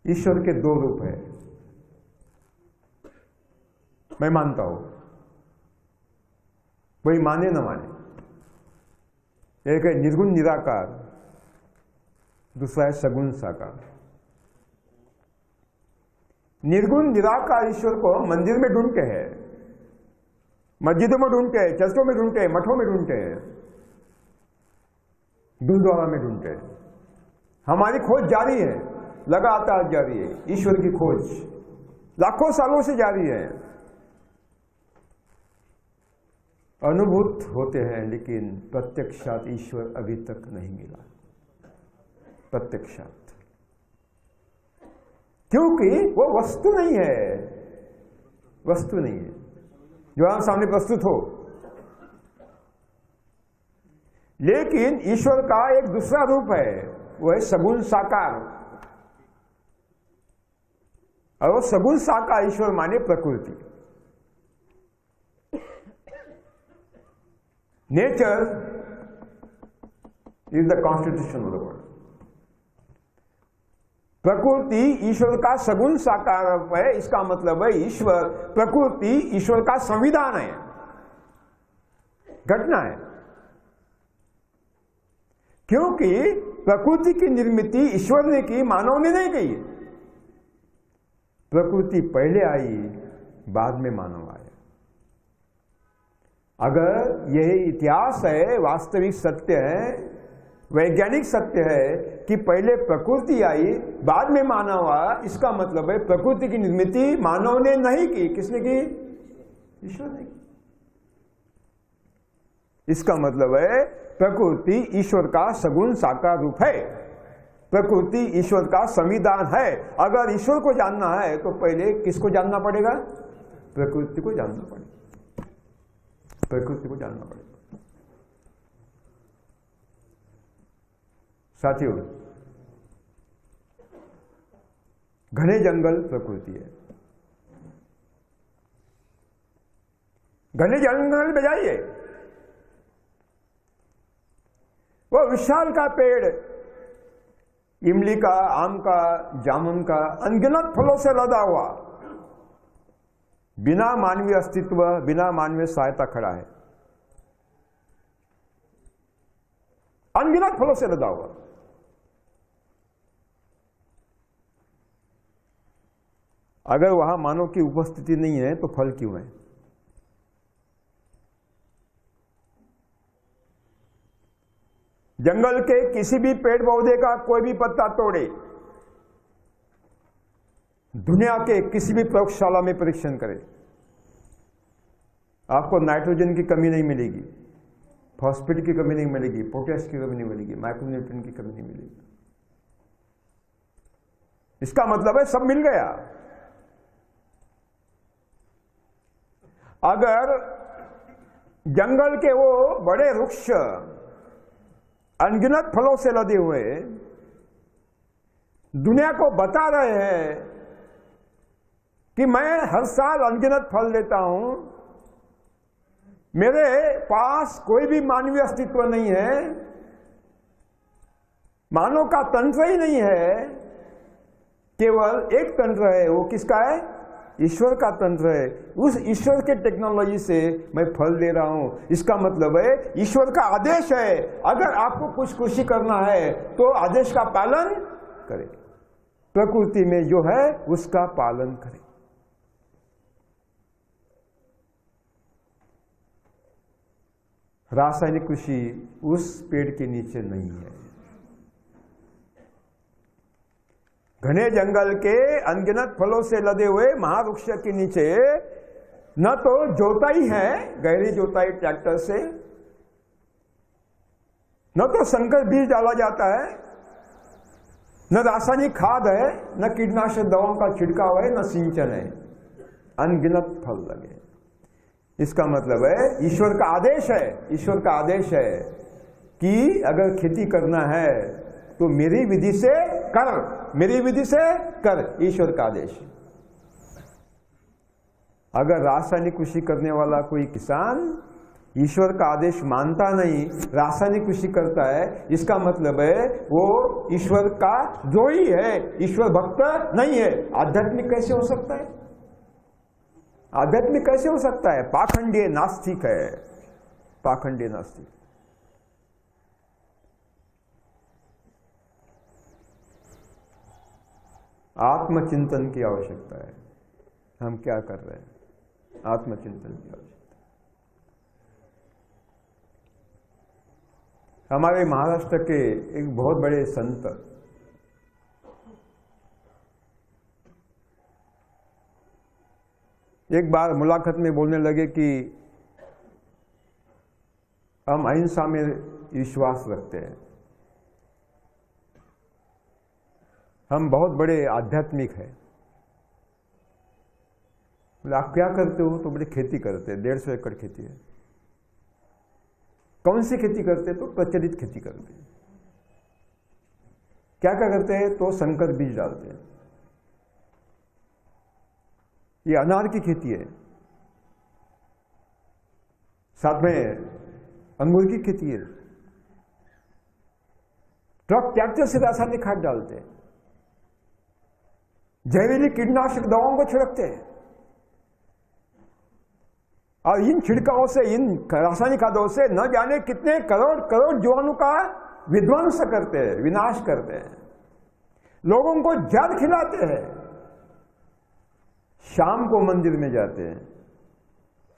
ईश्वर के दो रूप है, मैं मानता हूं, कोई माने न माने। एक है निर्गुण निराकार, दूसरा है सगुण साकार। निर्गुण निराकार ईश्वर को मंदिर में ढूंढते हैं, मस्जिदों में ढूंढते हैं, चर्चों में ढूंढते हैं, मठों में ढूंढते हैं, गुरुद्वारा में ढूंढते हैं। हमारी खोज जारी है, लगातार जारी है। ईश्वर की खोज लाखों सालों से जारी है। अनुभूत होते हैं, लेकिन प्रत्यक्षात ईश्वर अभी तक नहीं मिला, प्रत्यक्षात। क्योंकि वो वस्तु नहीं है, वस्तु नहीं है जो हम सामने प्रस्तुत हो। लेकिन ईश्वर का एक दूसरा रूप है, वो है सगुण साकार। और वो सगुण साकार ईश्वर माने प्रकृति। Nature is the constitution of the world. प्रकृति ईश्वर का सगुण साकार है। इसका मतलब है ईश्वर, प्रकृति ईश्वर का संविधान है, घटना है। क्योंकि प्रकृति की निर्मित ईश्वर ने की, मानव ने नहीं की। प्रकृति पहले आई, बाद में मानव आया। अगर यह इतिहास है, वास्तविक सत्य है, वैज्ञानिक सत्य है कि पहले प्रकृति आई, बाद में मानव आया, इसका मतलब है प्रकृति की निर्मित मानव ने नहीं की। किसने की? ईश्वर ने की। इसका मतलब है प्रकृति ईश्वर का सगुण साकार रूप है, प्रकृति ईश्वर का संविधान है। अगर ईश्वर को जानना है तो पहले किसको जानना पड़ेगा? प्रकृति को जानना पड़ेगा, प्रकृति को जानना पड़ेगा। साथियों, घने जंगल प्रकृति है। घने जंगल में जाइए, वो विशाल का पेड़, इमली का, आम का, जामुन का, अनगिनत फलों से लदा हुआ, बिना मानवीय अस्तित्व, बिना मानवीय सहायता खड़ा है, अनगिनत फलों से लदा हुआ। अगर वहां मानव की उपस्थिति नहीं है तो फल क्यों है? जंगल के किसी भी पेड़ पौधे का कोई भी पत्ता तोड़े, दुनिया के किसी भी प्रयोगशाला में परीक्षण करें, आपको नाइट्रोजन की कमी नहीं मिलेगी, फॉस्फेट की कमी नहीं मिलेगी, पोटेश की कमी नहीं मिलेगी, माइक्रोन्यूट्रिएंट की कमी नहीं मिलेगी। इसका मतलब है सब मिल गया। अगर जंगल के वो बड़े वृक्ष अनगिनत फलों से लदे हुए दुनिया को बता रहे हैं कि मैं हर साल अनगिनत फल लेता हूं, मेरे पास कोई भी मानवीय अस्तित्व नहीं है, मानव का तंत्र ही नहीं है, केवल एक तंत्र है, वो किसका है? ईश्वर का तंत्र है। उस ईश्वर के टेक्नोलॉजी से मैं फल दे रहा हूं। इसका मतलब है ईश्वर का आदेश है, अगर आपको कुछ खुशी करना है तो आदेश का पालन करें, प्रकृति में जो है उसका पालन करें। रासायनिक कृषि उस पेड़ के नीचे नहीं है। घने जंगल के अनगिनत फलों से लदे हुए महावृक्ष के नीचे न तो जोताई है, गहरी जोताई ट्रैक्टर से, न तो संकर बीज डाला जाता है, न रासायनिक खाद है, न कीटनाशक दवाओं का छिड़काव है, न सिंचन है, अनगिनत फल लगे। इसका मतलब है ईश्वर का आदेश है, ईश्वर का आदेश है कि अगर खेती करना है तो मेरी विधि से कर, मेरी विधि से कर, ईश्वर का आदेश। अगर रासायनिक कृषि करने वाला कोई किसान ईश्वर का आदेश मानता नहीं, रासायनिक कृषि करता है, इसका मतलब है वो ईश्वर का द्रोही है, ईश्वर भक्त नहीं है। आध्यात्मिक कैसे हो सकता है? आध्यात्मिक कैसे हो सकता है? पाखंडी नास्तिक है, पाखंडी नास्तिक। आत्मचिंतन की आवश्यकता है। हम क्या कर रहे हैं? आत्मचिंतन की आवश्यकता। हमारे महाराष्ट्र के एक बहुत बड़े संत एक बार मुलाकात में बोलने लगे कि हम अहिंसा में विश्वास रखते हैं, हम बहुत बड़े आध्यात्मिक हैं। बोले आप क्या करते हो? तो बोले खेती करते हैं, 150 एकड़ खेती है। कौन सी खेती करते हैं? तो प्रचलित खेती करते हैं। क्या क्या करते हैं? तो संकर बीज डालते हैं। ये अनार की खेती है, साथ में अंगूर की खेती है। ट्रक ट्रैक्टर से रासायनिक खाद डालते हैं, जहरीली कीटनाशक दवाओं को छिड़कते हैं, और इन छिड़कावों से, इन रासायनिक खादों से न जाने कितने करोड़ करोड़ जीवाणु का विध्वंस करते हैं, विनाश करते हैं। लोगों को जल खिलाते हैं, शाम को मंदिर में जाते हैं,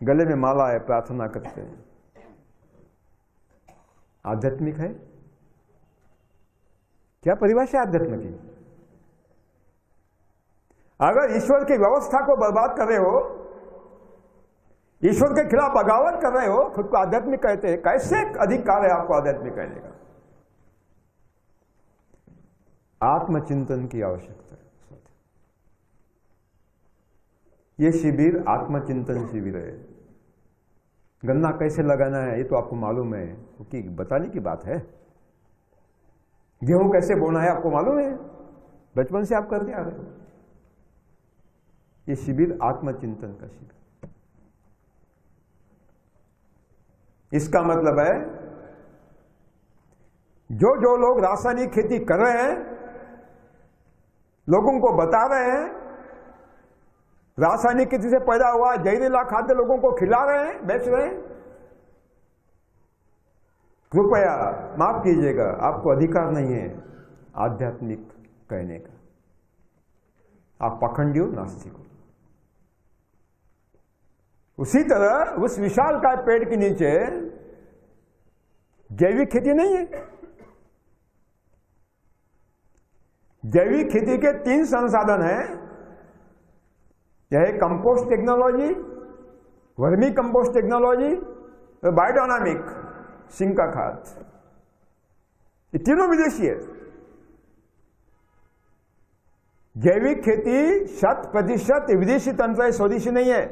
गले में माला है, प्रार्थना करते हैं। आध्यात्मिक है? क्या परिभाषा है आध्यात्म की? अगर ईश्वर की व्यवस्था को बर्बाद कर रहे हो, ईश्वर के खिलाफ बगावत कर रहे हो, खुद को आध्यात्मिक कहते हैं, कैसे अधिकार है आपको आध्यात्मिक कहने का? आत्मचिंतन की आवश्यकता है। ये शिविर आत्मचिंतन शिविर है। गन्ना कैसे लगाना है ये तो आपको मालूम है, क्योंकि बताने की बात है। गेहूं कैसे बोना है आपको मालूम है, बचपन से आप करते आ रहे हो। ये शिविर आत्मचिंतन का शिविर। इसका मतलब है जो जो लोग रासायनिक खेती कर रहे हैं, लोगों को बता रहे हैं, रासायनिक खेती से पैदा हुआ जहरीला खाद्य लोगों को खिला रहे हैं, बेच रहे हैं, कृपया माफ कीजिएगा, आपको अधिकार नहीं है आध्यात्मिक कहने का। आप पाखंडी हो, नास्तिक हो। उसी तरह उस विशाल काय पेड़ के नीचे जैविक खेती नहीं है। जैविक खेती के 3 संसाधन हैं। यह है compost technology, vermi compost technology और बायोडायनामिक सिंका खाद। ये तीनों विदेशी है। जैविक खेती 100% विदेशी तंत्र है, स्वदेशी नहीं है।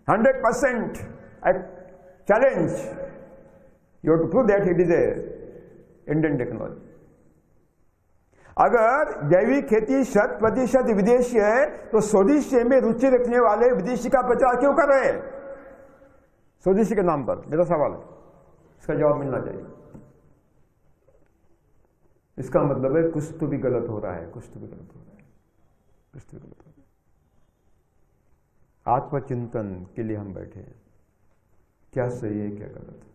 100% I challenge you to prove that it is a Indian technology. अगर जैविक खेती 100% विदेशी है तो स्वदेशी में रुचि रखने वाले विदेशी का प्रचार क्यों कर रहे हैं? स्वदेशी के नाम पर मेरा सवाल है, इसका जवाब मिलना चाहिए। इसका मतलब है कुछ तो भी गलत हो रहा है, कुछ तो भी गलत हो रहा है, कुछ तो भी गलत हो रहा है। आत्मचिंतन के लिए हम बैठे हैं, क्या सही है क्या गलत है।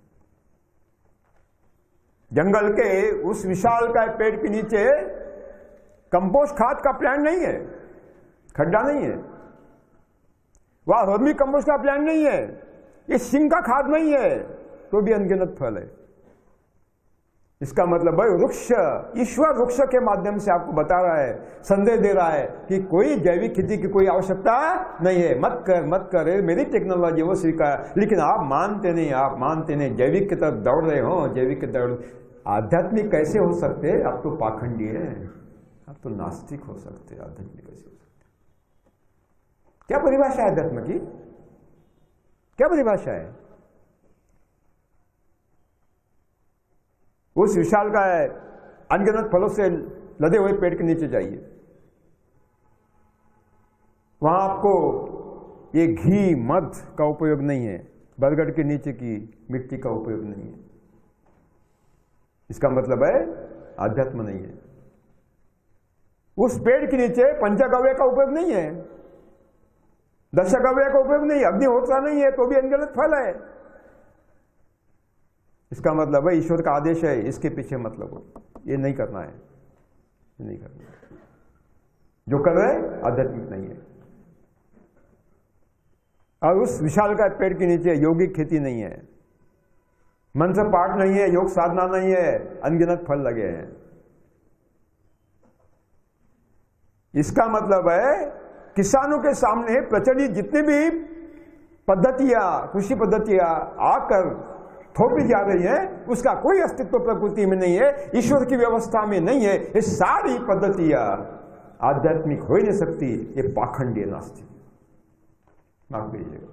जंगल के उस विशाल का पेड़ के नीचे कंपोस्ट खाद का प्लांट नहीं है, खड्डा नहीं है, वहां वर्मी कंपोस्ट का प्लांट नहीं है, ये सिंक का खाद नहीं है, तो भी अनगिनत फल है। इसका मतलब भाई वृक्ष, ईश्वर वृक्ष के माध्यम से आपको बता रहा है, संदेश दे रहा है कि कोई जैविक खेती की कोई आवश्यकता नहीं है, मत कर मत कर, मेरी टेक्नोलॉजी वो स्वीकार। लेकिन आप मानते नहीं, आप मानते नहीं, जैविक की तरफ दौड़ रहे हो, जैविक की तरफ। आध्यात्मिक कैसे हो सकते? आप तो पाखंडी है, आप तो नास्तिक हो सकते। आध्यात्मिक कैसे हो सकते? क्या परिभाषा है अध्यात्म की? क्या परिभाषा है? उस विशाल का अनगिनत फलों से लदे हुए पेड़ के नीचे जाइए, वहां आपको ये घी मध का उपयोग नहीं है, बरगद के नीचे की मिट्टी का उपयोग नहीं है। इसका मतलब है आध्यात्म नहीं है। उस पेड़ के नीचे पंचगव्य का उपयोग नहीं है, दशगव्य का उपयोग नहीं है, अग्निहोत्र नहीं है, तो भी अनगिनत फल है। इसका मतलब है ईश्वर का आदेश है, इसके पीछे मतलब हो, ये नहीं करना है, ये नहीं करना है। जो कर रहे आध्यात्मिक नहीं है। और उस विशाल का पेड़ के नीचे यौगिक खेती नहीं है, मंत्र पाठ नहीं है, योग साधना नहीं है, अनगिनत फल लगे हैं। इसका मतलब है किसानों के सामने प्रचलित जितनी भी पद्धतियां, कृषि पद्धतियां आकर थोपी जा रही है, उसका कोई अस्तित्व प्रकृति में नहीं है, ईश्वर की व्यवस्था में नहीं है। ये सारी पद्धतियां आध्यात्मिक हो ही नहीं सकती, ये पाखंडी नास्तिक। माफ कीजिएगा।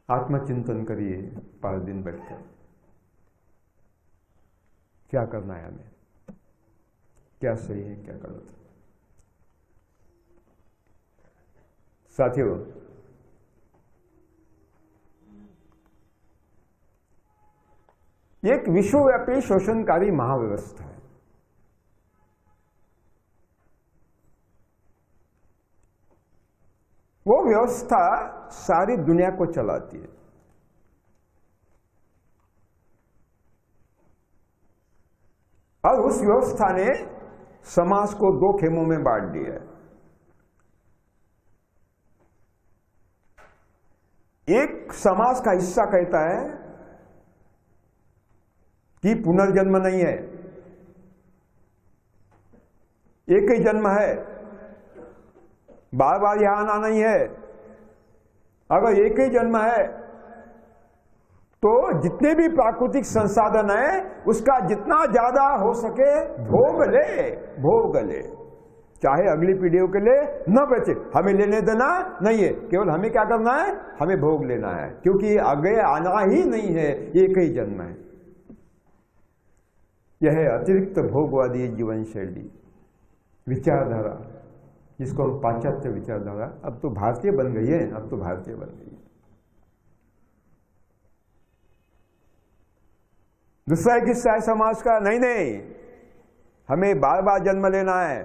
आत्मचिंतन करिए 5 दिन बैठकर, क्या करना है हमें, क्या सही है क्या गलत है। साथियों, एक विश्वव्यापी शोषणकारी महाव्यवस्था है। वो व्यवस्था सारी दुनिया को चलाती है। और उस व्यवस्था ने समाज को 2 खेमों में बांट दिया है। एक समाज का हिस्सा कहता है कि पुनर्जन्म नहीं है, एक ही जन्म है, बार बार यहां आना नहीं है। अगर एक ही जन्म है तो जितने भी प्राकृतिक संसाधन है उसका जितना ज्यादा हो सके भोग ले, चाहे अगली पीढ़ियों के लिए न बचे। हमें लेने देना नहीं है, केवल हमें क्या करना है, हमें भोग लेना है, क्योंकि आगे आना ही नहीं है, एक ही जन्म है। यह है अतिरिक्त भोगवादी जीवन शैली, विचारधारा, जिसको हम पाश्चात्य विचारधारा, अब तो भारतीय बन गई है, अब तो भारतीय बन गई है। दूसरा एक हिस्सा है समाज का, नहीं, हमें बार बार जन्म लेना है,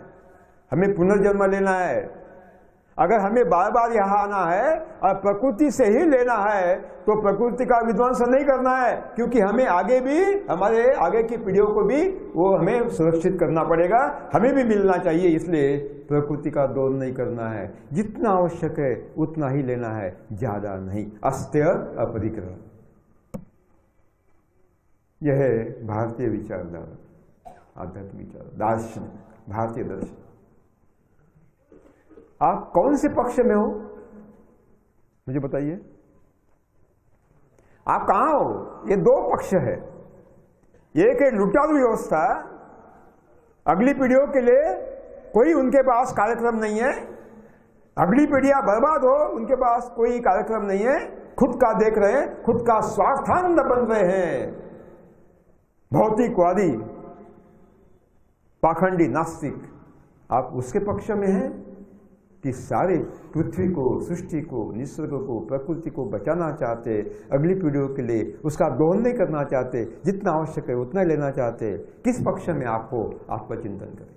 हमें पुनर्जन्म लेना है। अगर हमें बार बार यहां आना है और प्रकृति से ही लेना है तो प्रकृति का विध्वंस नहीं करना है, क्योंकि हमें आगे भी, हमारे आगे की पीढ़ियों को भी वो हमें सुरक्षित करना पड़ेगा, हमें भी मिलना चाहिए। इसलिए प्रकृति का दोहन नहीं करना है, जितना आवश्यक है उतना ही लेना है, ज्यादा नहीं। अस्त्य अपरिग्रह, यह है भारतीय विचारधारा, आध्यात्मिक विचार, दार्शनिक, भारतीय दर्शन। आप कौन से पक्ष में हो मुझे बताइए, आप कहां हो? ये 2 पक्ष है। एक है लुटारू व्यवस्था, अगली पीढ़ियों के लिए कोई उनके पास कार्यक्रम नहीं है, अगली पीढ़ियां बर्बाद हो, उनके पास कोई कार्यक्रम नहीं है, खुद का देख रहे हैं, खुद का स्वार्थानंद बन रहे हैं। भौतिकवादी, पाखंडी, नास्तिक, आप उसके पक्ष में हैं कि सारे पृथ्वी को, सृष्टि को, निसर्ग को, प्रकृति को बचाना चाहते, अगली पीढ़ियों के लिए उसका दोहन नहीं करना चाहते, जितना आवश्यक है उतना लेना चाहते। किस पक्ष में आपको आत्मचिंतन करें।